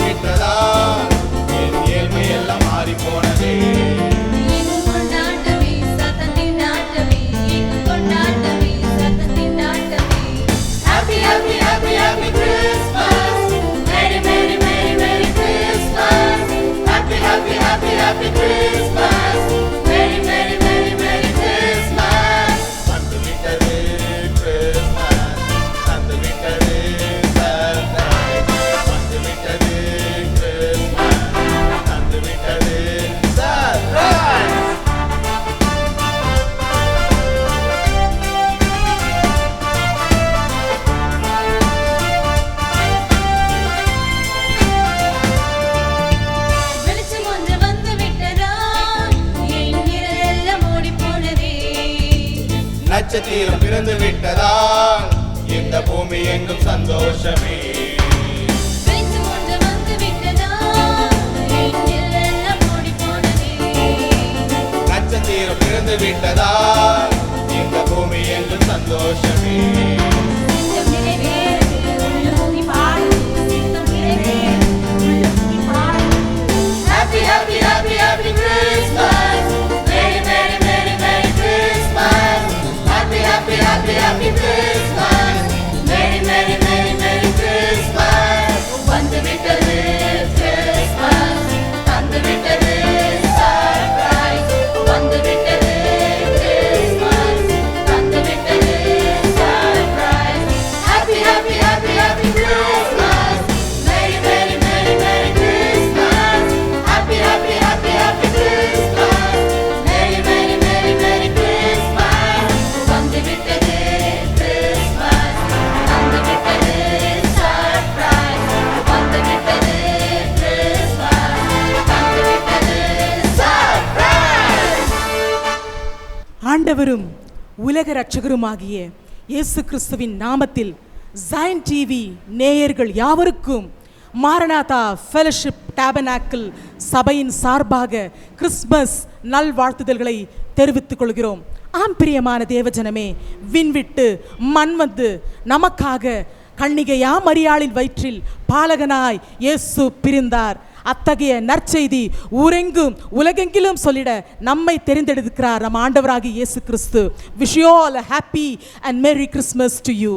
விட்டதா என் ஏழ்மை எல்லாம் மாறி போனதே. Happy, happy, happy, happy Christmas. Merry, merry, merry, merry Christmas. Happy, happy, happy, happy Christmas. Merry, merry, merry, merry Christmas. வந்து விட்டது Christmas. வந்து விட்டது surprise. வந்து விட்டது Christmas. வந்து விட்டது surprise. நட்சத்திரம் பிறந்து விட்டதால் இந்த பூமி எங்கும் சந்தோஷமே. நட்சத்திரம் பிறந்து விட்டதால் இந்த பூமி எங்கும் சந்தோஷமே. Happy, happy, happy, happy Christmas. Merry, merry, merry, merry Christmas. Happy, happy, happy, happy Christmas. Merry, merry, merry, merry Christmas. வந்து விட்டது Christmas. வந்து விட்டது surprise. வந்து விட்டது Christmas. வந்து விட்டது surprise. Happy, happy, happy, happy Christmas. Merry, merry, merry, merry Christmas. Happy, happy, happy, happy Christmas. Merry, merry, merry, merry Christmas. வந்து விட்டது Christmas. வந்து விட்டது surprise. வந்து விட்டது Christmas. வந்து விட்டது surprise. ஆண்டவரும் உலக இரட்சகருமாகிய இயேசு கிறிஸ்துவின் நாமத்தில் ஜாயன் டிவி நேயர்கள் யாவருக்கும் மாரநாதா ஃபெலோஷிப் டேபர்னாக்கிள் சபையின் சார்பாக கிறிஸ்மஸ் நல்வாழ்த்துதல்களை தெரிவித்துக் கொள்கிறோம். ஆம் பிரியமான தேவஜனமே, விண்விட்டு மண் வந்து நமக்காக கன்னிகையா மரியாளின் வயிற்றில் பாலகனாய் இயேசு பிரிந்தார். அத்தகைய நற்செய்தி ஊரெங்கும் உலகெங்கிலும் சொல்லிட நம்மை தெரிந்தெடுக்கிறார் நம் ஆண்டவராகிய இயேசு கிறிஸ்து. Wish you all a happy and merry Christmas to you.